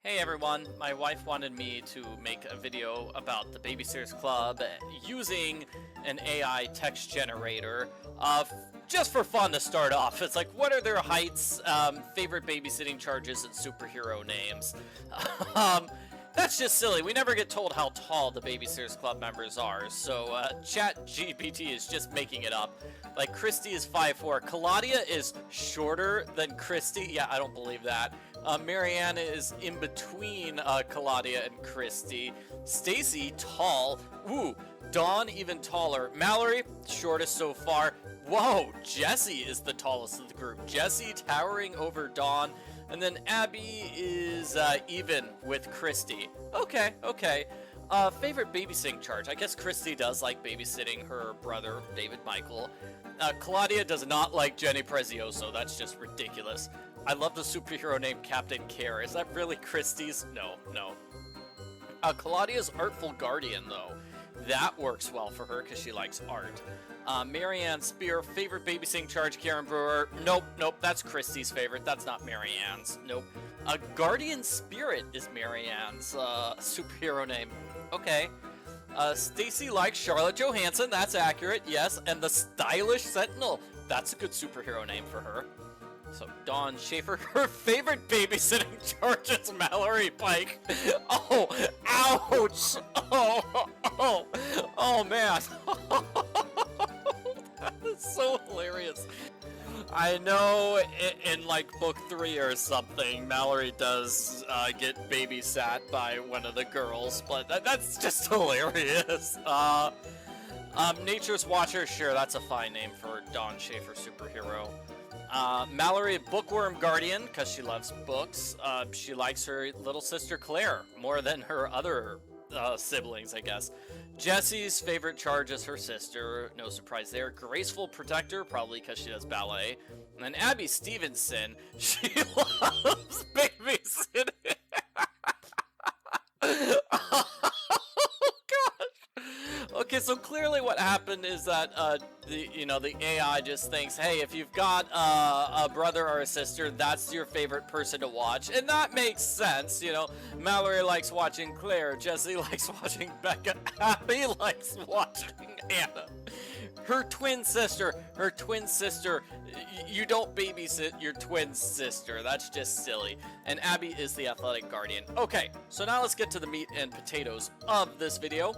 Hey everyone, my wife wanted me to make a video about the Babysitters Club using an AI text generator just for fun to start off. It's like, what are their heights, favorite babysitting charges, and superhero names? That's just silly. We never get told how tall the Babysitters Club members are, so ChatGPT is just making it up. Like, Kristy is 5'4". Claudia is shorter than Kristy. Yeah, I don't believe that. Marianne is in between Claudia and Kristy. Stacy, tall. Ooh, Dawn, even taller. Mallory, shortest so far. Whoa, Jessie is the tallest of the group. Jessie towering over Dawn. And then Abby is even with Kristy. Okay. Favorite babysitting charge. I guess Kristy does like babysitting her brother, David Michael. Claudia does not like Jenny Prezioso. That's just ridiculous. I love the superhero named Captain Care. Is that really Kristy's? No. Claudia's Artful Guardian, though. That works well for her because she likes art. Marianne Spear, favorite babysitting charge, Karen Brewer. Nope, that's Kristy's favorite. That's not Marianne's. Nope. Guardian Spirit is Marianne's superhero name. Okay. Stacy likes Charlotte Johansson. That's accurate, yes. And the Stylish Sentinel. That's a good superhero name for her. So, Dawn Schaefer, her favorite babysitting charge is Mallory Pike. Oh, ouch! Oh man. That is so hilarious. I know in like book 3 or something, Mallory does get babysat by one of the girls, but that's just hilarious. Nature's Watcher, sure, that's a fine name for Dawn Schaefer superhero. Mallory, Bookworm Guardian, because she loves books. She likes her little sister Claire more than her other siblings, I guess. Jessie's favorite charge is her sister. No surprise there. Graceful Protector, probably because she does ballet. And then Abby Stevenson, she loves babysitting. Okay, so clearly what happened is that the AI just thinks, hey, if you've got a brother or a sister, that's your favorite person to watch, and that makes sense. Mallory likes watching Claire, Jessie likes watching Becca, Abby likes watching Anna. Her twin sister, you don't babysit your twin sister. That's just silly. And Abby is the athletic guardian. Okay, so now let's get to the meat and potatoes of this video.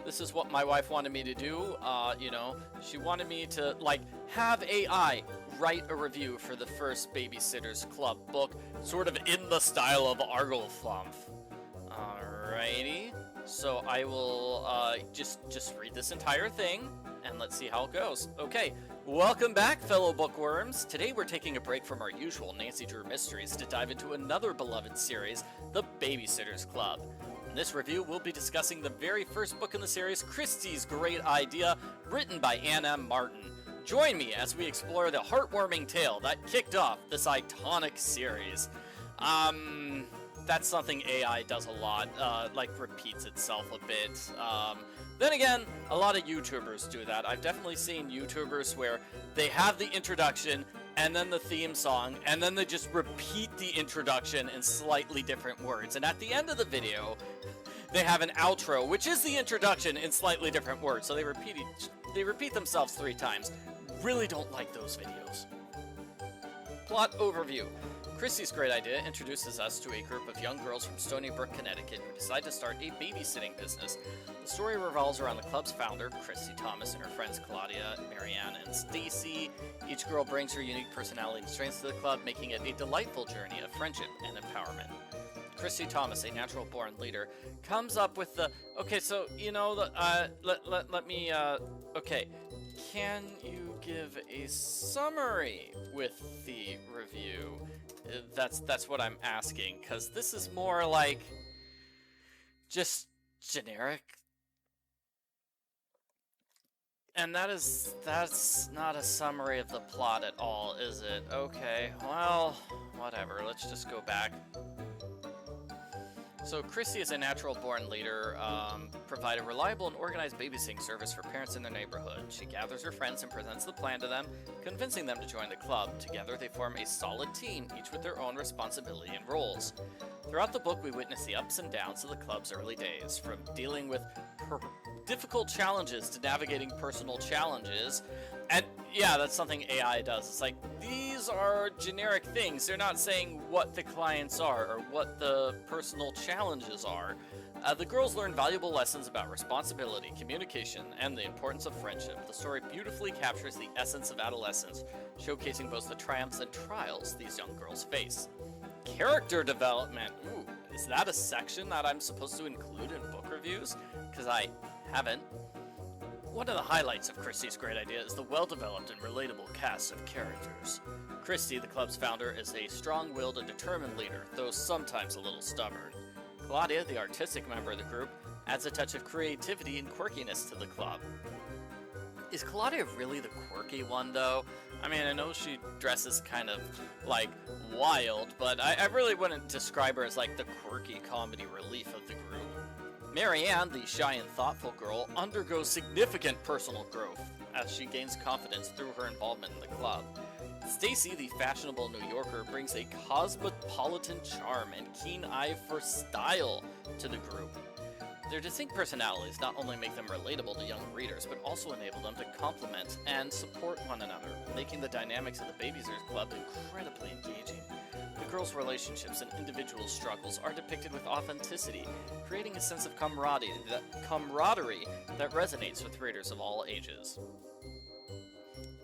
This is what my wife wanted me to do. She wanted me to, have AI write a review for the first Babysitters Club book, sort of in the style of Argleflumph. Alrighty. So I will, just read this entire thing, and let's see how it goes. Okay, welcome back, fellow bookworms. Today we're taking a break from our usual Nancy Drew mysteries to dive into another beloved series, The Babysitters Club. In this review, we'll be discussing the very first book in the series, Kristy's Great Idea, written by Ann M. Martin. Join me as we explore the heartwarming tale that kicked off this iconic series. That's something AI does a lot, repeats itself a bit. Then again, a lot of YouTubers do that. I've definitely seen YouTubers where they have the introduction and then the theme song, and then they just repeat the introduction in slightly different words. And at the end of the video, they have an outro, which is the introduction in slightly different words. So they repeat themselves 3 times. Really don't like those videos. Plot overview. Kristy's Great Idea introduces us to a group of young girls from Stony Brook, Connecticut who decide to start a babysitting business. The story revolves around the club's founder, Kristy Thomas, and her friends Claudia, Marianne, and Stacy. Each girl brings her unique personality and strengths to the club, making it a delightful journey of friendship and empowerment. Kristy Thomas, a natural-born leader, comes up with the... Okay, so, okay. Can you give a summary with the review? That's what I'm asking, because this is more like just generic. And that's not a summary of the plot at all, is it? Okay, well, whatever. Let's just go back. So Kristy is a natural-born leader, provide a reliable and organized babysitting service for parents in their neighborhood. She gathers her friends and presents the plan to them, convincing them to join the club. Together they form a solid team, each with their own responsibility and roles. Throughout the book, we witness the ups and downs of the club's early days, from dealing with difficult challenges to navigating personal challenges. And yeah, that's something AI does. It's like, these are generic things. They're not saying what the clients are or what the personal challenges are. The girls learn valuable lessons about responsibility, communication, and the importance of friendship. The story beautifully captures the essence of adolescence, showcasing both the triumphs and trials these young girls face. Character development. Ooh, is that a section that I'm supposed to include in book reviews? Because I haven't. One of the highlights of Kristy's great idea is the well-developed and relatable cast of characters. Kristy, the club's founder, is a strong-willed and determined leader, though sometimes a little stubborn. Claudia, the artistic member of the group, adds a touch of creativity and quirkiness to the club. Is Claudia really the quirky one, though? I mean, I know she dresses kind of, like, wild, but I really wouldn't describe her as, like, the quirky comedy relief of the group. Marianne, the shy and thoughtful girl, undergoes significant personal growth as she gains confidence through her involvement in the club. Stacy, the fashionable New Yorker, brings a cosmopolitan charm and keen eye for style to the group. Their distinct personalities not only make them relatable to young readers, but also enable them to complement and support one another, making the dynamics of the Babysitters Club incredibly engaging. The girls' relationships and individual struggles are depicted with authenticity, creating a sense of camaraderie that resonates with readers of all ages.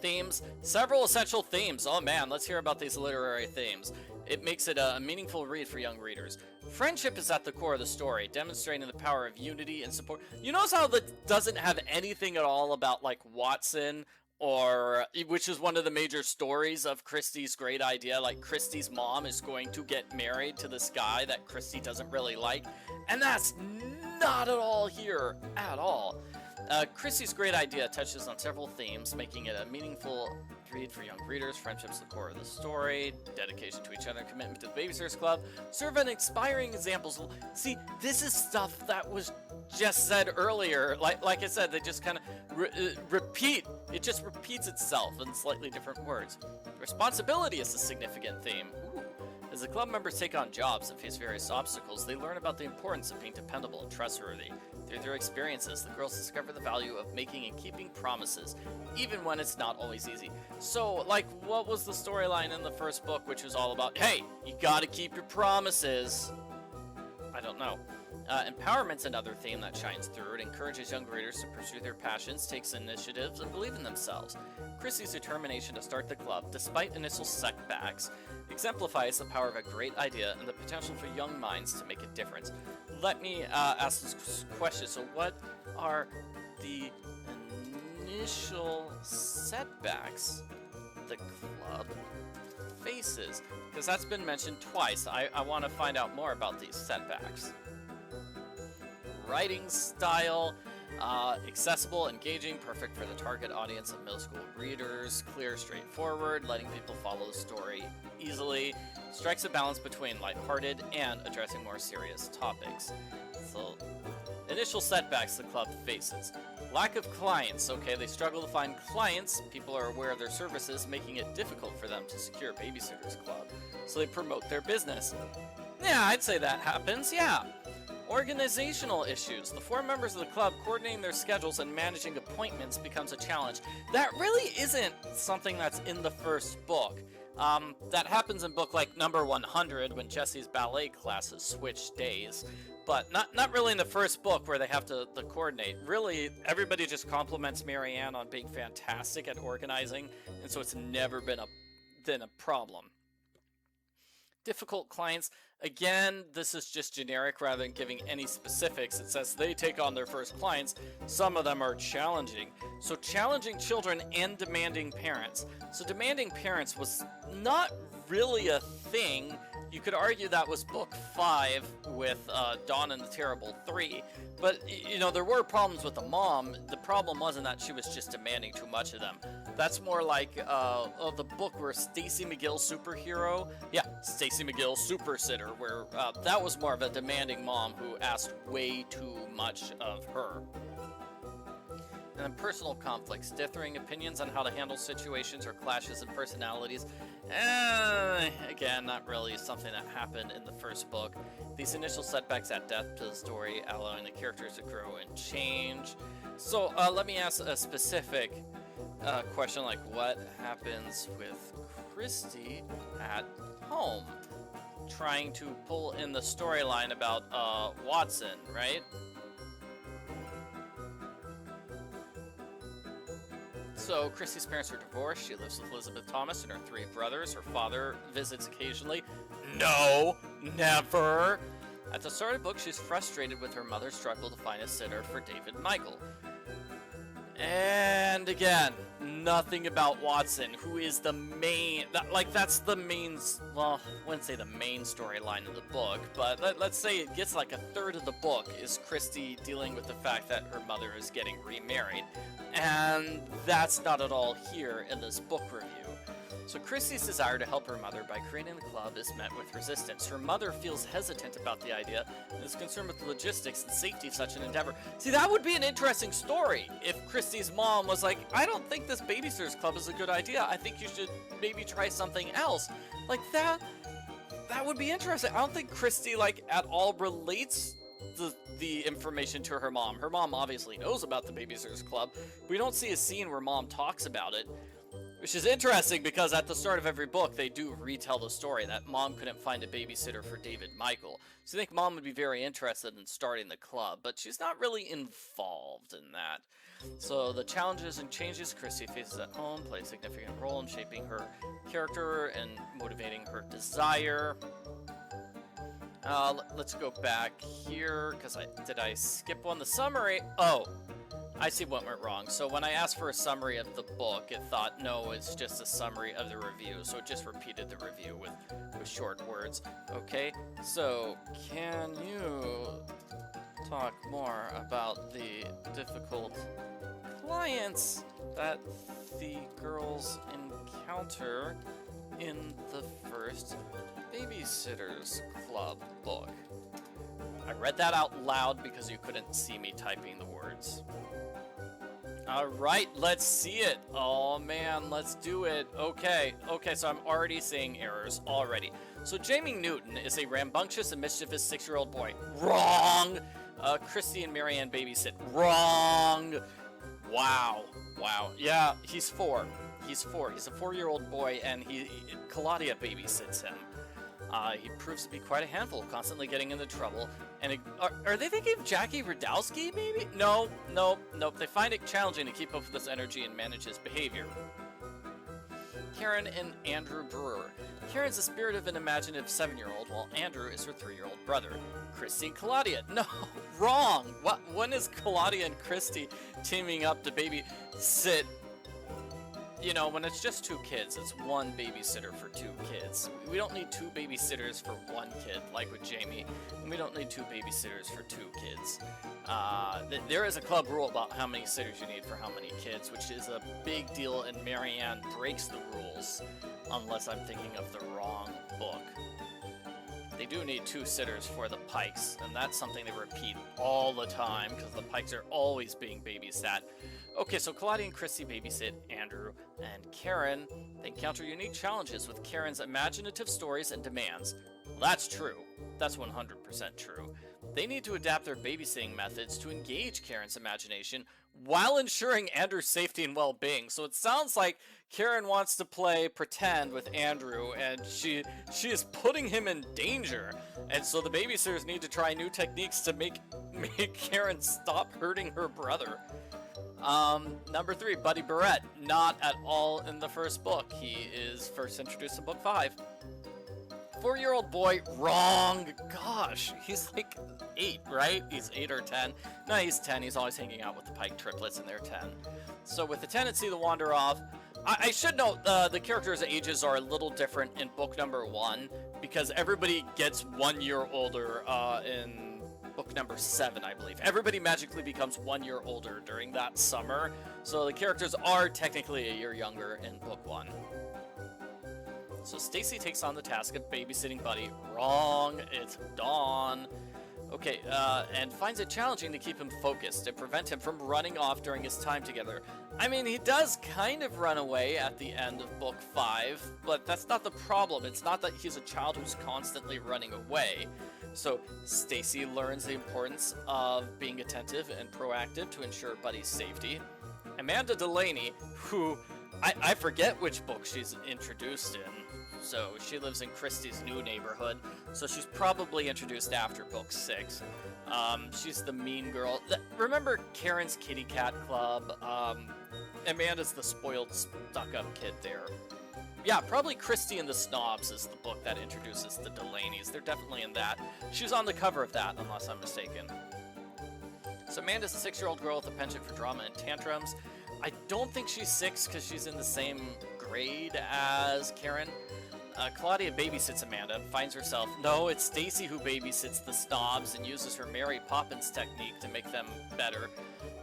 Themes. Several essential themes. Oh man, let's hear about these literary themes. It makes it a meaningful read for young readers. Friendship is at the core of the story, demonstrating the power of unity and support. You notice how that doesn't have anything at all about, like, Watson, or which is one of the major stories of Kristy's great idea. Like, Kristy's mom is going to get married to this guy that Kristy doesn't really like, and that's not at all here at all. Kristy's great idea touches on several themes, making it a meaningful read for young readers. Friendship's the core of the story, dedication to each other, commitment to the Babysitters Club, serve an inspiring examples. See, this is stuff that was just said earlier. Like I said, they just kind of repeat. It just repeats itself in slightly different words. Responsibility is a significant theme. Ooh. As the club members take on jobs and face various obstacles, they learn about the importance of being dependable and trustworthy. Through their experiences, the girls discover the value of making and keeping promises, even when it's not always easy. So, like, what was the storyline in the first book, which was all about, hey, you gotta keep your promises? I don't know. Empowerment's another theme that shines through. It encourages young readers to pursue their passions, takes initiatives, and believe in themselves. Kristy's determination to start the club, despite initial setbacks, exemplifies the power of a great idea and the potential for young minds to make a difference. Let me ask this question. So what are the initial setbacks the club faces? Because that's been mentioned twice. I want to find out more about these setbacks. Writing style, accessible, engaging, perfect for the target audience of middle school readers, clear, straightforward, letting people follow the story easily, strikes a balance between lighthearted and addressing more serious topics. So, initial setbacks the club faces. Lack of clients. Okay, they struggle to find clients. People are aware of their services, making it difficult for them to secure Babysitters Club. So they promote their business. Yeah, I'd say that happens, yeah. Organizational issues. The 4 members of the club coordinating their schedules and managing appointments becomes a challenge. That really isn't something that's in the first book. That happens in book like number 100 when Jesse's ballet classes switch days. But not really in the first book where they have to coordinate. Really, everybody just compliments Marianne on being fantastic at organizing, and so it's never been a problem. Difficult clients. Again, this is just generic rather than giving any specifics. It says they take on their first clients. Some of them are challenging. So challenging children and demanding parents. So demanding parents was not really a thing. You could argue that was book 5 with Dawn and the Terrible 3. But, you know, there were problems with the mom. The problem wasn't that she was just demanding too much of them. That's more like the book where Stacy McGill Superhero. Yeah, Stacy McGill Super Sitter, where that was more of a demanding mom who asked way too much of her. And then personal conflicts, differing opinions on how to handle situations or clashes in personalities. Again, not really something that happened in the first book. These initial setbacks add depth to the story, allowing the characters to grow and change. So let me ask a specific question, like what happens with Kristy at home? Trying to pull in the storyline about Watson, right? So, Kristy's parents are divorced. She lives with Elizabeth Thomas and her 3 brothers. Her father visits occasionally. No, never. At the start of the book, she's frustrated with her mother's struggle to find a sitter for David Michael. And again, nothing about Watson, who is the main, that's the main, well, I wouldn't say the main storyline of the book, but let's say it gets like a third of the book is Kristy dealing with the fact that her mother is getting remarried. And that's not at all here in this book review. So Kristy's desire to help her mother by creating the club is met with resistance. Her mother feels hesitant about the idea and is concerned with the logistics and safety of such an endeavor. See, that would be an interesting story if Kristy's mom was like, I don't think this babysitters club is a good idea. I think you should maybe try something else. Like that would be interesting. I don't think Kristy at all relates the information to her mom. Her mom obviously knows about the babysitters club. We don't see a scene where mom talks about it. Which is interesting because at the start of every book, they do retell the story that mom couldn't find a babysitter for David Michael. So I think mom would be very interested in starting the club, but she's not really involved in that. So the challenges and changes Kristy faces at home play a significant role in shaping her character and motivating her desire. Let's go back here, because did I skip one? The summary. Oh, I see what went wrong. So when I asked for a summary of the book, it thought, no, it's just a summary of the review. So it just repeated the review with short words. Okay, so can you talk more about the difficult clients that the girls encounter in the first Babysitters Club book? I read that out loud because you couldn't see me typing the words. Alright, let's see it. Oh man, let's do it. Okay, so I'm already seeing errors already. So Jamie Newton is a rambunctious and mischievous 6-year-old boy. Wrong! Kristy and Marianne babysit. Wrong! Wow. Yeah, he's 4. He's a 4-year-old boy, and Claudia babysits him. He proves to be quite a handful, constantly getting into trouble. And are they thinking of Jackie Radowski, maybe? No. They find it challenging to keep up with this energy and manage his behavior. Karen and Andrew Brewer. Karen's a spirited and imaginative 7-year-old, while Andrew is her 3-year-old brother. Kristy and Claudia. No, wrong. When is Claudia and Kristy teaming up to babysit? You know, when it's just 2 kids, it's 1 babysitter for 2 kids. We don't need 2 babysitters for 1 kid, like with Jamie. And we don't need 2 babysitters for 2 kids. There is a club rule about how many sitters you need for how many kids, which is a big deal, and Marianne breaks the rules, unless I'm thinking of the wrong book. They do need 2 sitters for the Pikes, and that's something they repeat all the time, because the Pikes are always being babysat. Okay, so Claudia and Kristy babysit Andrew and Karen. They encounter unique challenges with Karen's imaginative stories and demands. Well, that's true. That's 100% true. They need to adapt their babysitting methods to engage Karen's imagination while ensuring Andrew's safety and well-being. So it sounds like Karen wants to play pretend with Andrew, and she is putting him in danger. And so the babysitters need to try new techniques to make Karen stop hurting her brother. Number 3, Buddy Barrett. Not at all in the first book. He is first introduced in book 5. 4-year-old boy. Wrong. Gosh, he's like 8, right? He's 8 or 10. No, he's 10. He's always hanging out with the Pike triplets, and they're 10. So with the tendency to wander off, I should note the characters' ages are a little different in book number 1 because everybody gets 1 year older in book number 7, I believe. Everybody magically becomes 1 year older during that summer, so the characters are technically a year younger in book 1. So Stacy takes on the task of babysitting Buddy. Wrong, it's Dawn. Okay, and finds it challenging to keep him focused and prevent him from running off during his time together. I mean, he does kind of run away at the end of book 5, but that's not the problem. It's not that he's a child who's constantly running away. So Stacy learns the importance of being attentive and proactive to ensure Buddy's safety. Amanda Delaney, who I forget which book she's introduced in. So she lives in Kristy's new neighborhood, so she's probably introduced after book 6. She's the mean girl. Remember Karen's Kitty Cat Club? Amanda's the spoiled, stuck-up kid there. Yeah, probably Kristy and the Snobs is the book that introduces the Delaneys. They're definitely in that. She was on the cover of that, unless I'm mistaken. So Amanda's a 6-year-old girl with a penchant for drama and tantrums. I don't think she's 6 because she's in the same grade as Karen. Claudia babysits Amanda and finds herself... No, it's Stacy who babysits the Snobs and uses her Mary Poppins technique to make them better.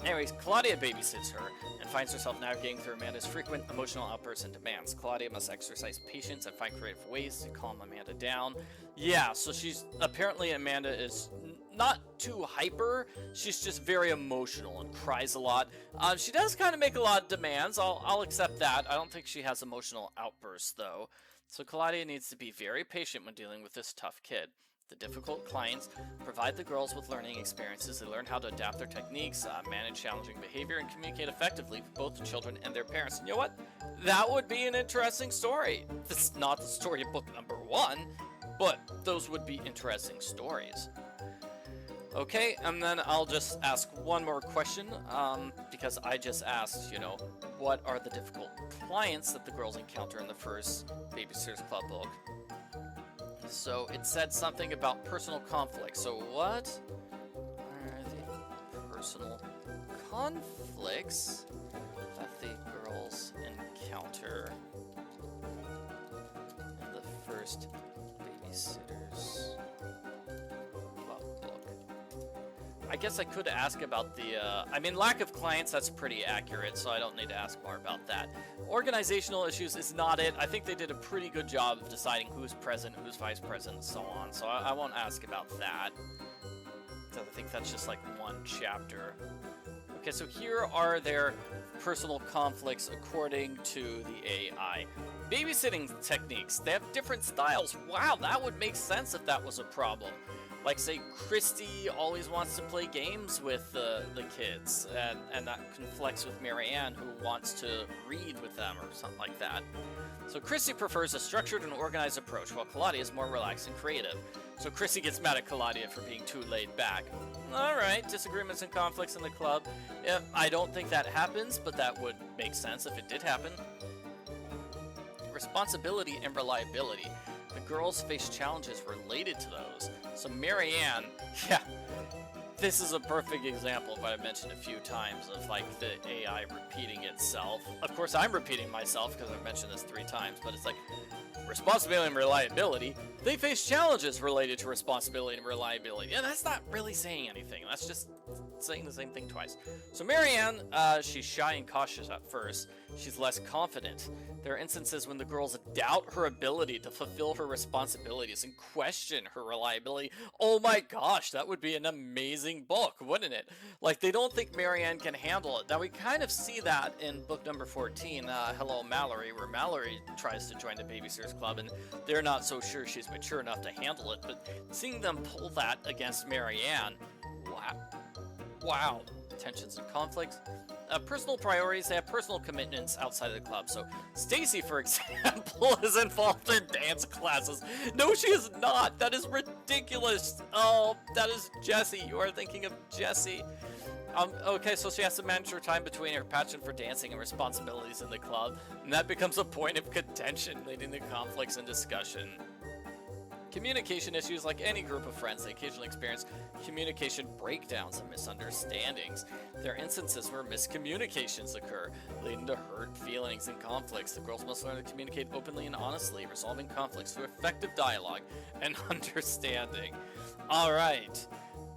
Anyways, Claudia babysits her and finds herself navigating through Amanda's frequent emotional outbursts and demands. Claudia must exercise patience and find creative ways to calm Amanda down. Yeah, so she's... Apparently Amanda is not too hyper. She's just very emotional and cries a lot. She does kind of make a lot of demands. I'll accept that. I don't think she has emotional outbursts, though. So Claudia needs to be very patient when dealing with this tough kid. The difficult clients provide the girls with learning experiences. They learn how to adapt their techniques, manage challenging behavior, and communicate effectively with both the children and their parents. And you know what? That would be an interesting story. This is not the story of book number 1, but those would be interesting stories. Okay, and then I'll just ask one more question, because I just asked, you know, what are the difficult clients that the girls encounter in the first Babysitter's Club book? So it said something about personal conflict. So what are the personal conflicts that the girls encounter in the first Babysitter's Club book? I guess I could ask about the, I mean, lack of clients, that's pretty accurate, so I don't need to ask more about that. Organizational issues is not it. I think they did a pretty good job of deciding who's present, who's vice president, and so on, so I won't ask about that. So I think that's just like one chapter. Okay, so here are their personal conflicts according to the AI. Babysitting techniques. They have different styles. Wow, that would make sense if that was a problem. Like, say, Kristy always wants to play games with the kids, and that conflicts with Marianne, who wants to read with them or something like that. So Kristy prefers a structured and organized approach, while Claudia is more relaxed and creative. So Kristy gets mad at Claudia for being too laid back. Alright, disagreements and conflicts in the club. Yeah, I don't think that happens, but that would make sense if it did happen. Responsibility and reliability. The girls face challenges related to those. So Marianne, yeah, this is a perfect example of what I mentioned a few times of like the AI repeating itself. Of course, I'm repeating myself because I've mentioned this 3 times, but it's like responsibility and reliability. They face challenges related to responsibility and reliability. Yeah, that's not really saying anything. That's just saying the same thing twice. So Marianne, she's shy and cautious at first. She's less confident. There are instances when the girls doubt her ability to fulfill her responsibilities and question her reliability. Oh my gosh, that would be an amazing book, wouldn't it? Like, they don't think Marianne can handle it. Now, we kind of see that in book number 14, Hello Mallory, where Mallory tries to join the Babysitter's Club, and they're not so sure she's mature enough to handle it, but seeing them pull that against Marianne, wow. Tensions and conflicts. Personal priorities, they have personal commitments outside of the club. So Stacy, for example, is involved in dance classes. No, she is not. That is ridiculous. Oh, that is Jessie. You are thinking of Jessie. Okay, so she has to manage her time between her passion for dancing and responsibilities in the club, and that becomes a point of contention, leading to conflicts and discussion. Communication issues, like any group of friends, they occasionally experience communication breakdowns and misunderstandings. There are instances where miscommunications occur, leading to hurt feelings and conflicts. The girls must learn to communicate openly and honestly, resolving conflicts through effective dialogue and understanding. Alright,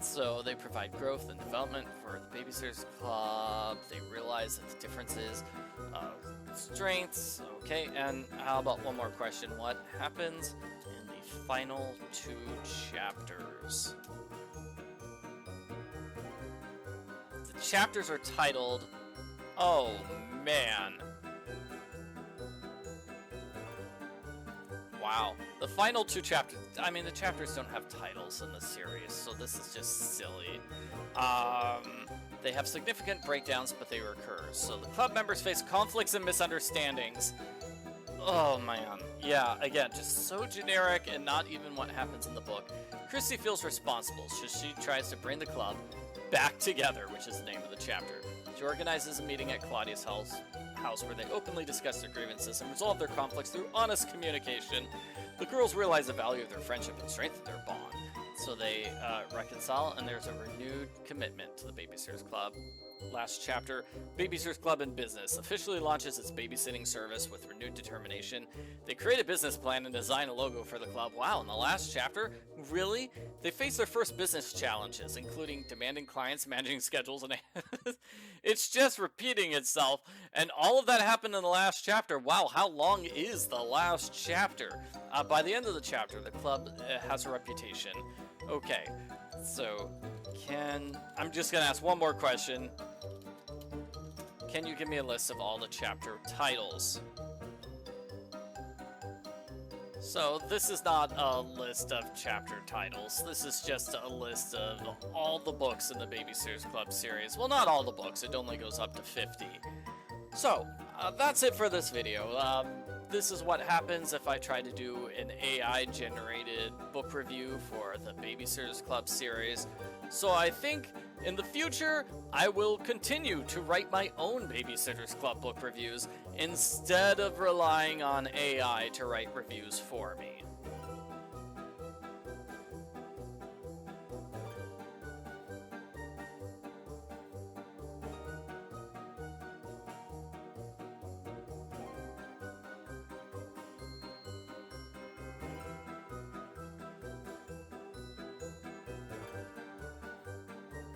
So they provide growth and development for the Babysitters Club. They realize that the differences of strengths. Okay, and how about one more question? What happens in the final 2 chapters? The chapters are titled, oh man. Wow. The final 2 chapters, I mean, the chapters don't have titles in the series, so this is just silly. They have significant breakdowns, but they recur. So the club members face conflicts and misunderstandings. Oh man. Yeah, again, just so generic and not even what happens in the book. Kristy feels responsible, so she tries to bring the club back together, which is the name of the chapter. She organizes a meeting at Claudia's house where they openly discuss their grievances and resolve their conflicts through honest communication. The girls realize the value of their friendship and strengthen their bond. So they reconcile, and there's a renewed commitment to the Babysitters Club. Last chapter, Babysitters Club in Business officially launches its babysitting service with renewed determination. They create a business plan and design a logo for the club. Wow, in the last chapter? Really? They face their first business challenges, including demanding clients, managing schedules, and it's just repeating itself. And all of that happened in the last chapter. Wow, how long is the last chapter? By the end of the chapter, the club has a reputation. Okay, so I'm just gonna ask one more question. Can you give me a list of all the chapter titles? So this is not a list of chapter titles. This is just a list of all the books in the Babysitters Club series. Well, not all the books. It only goes up to 50. So that's it for this video. This is what happens if I try to do an AI-generated book review for the Babysitters Club series. So I think in the future, I will continue to write my own Babysitters Club book reviews instead of relying on AI to write reviews for me.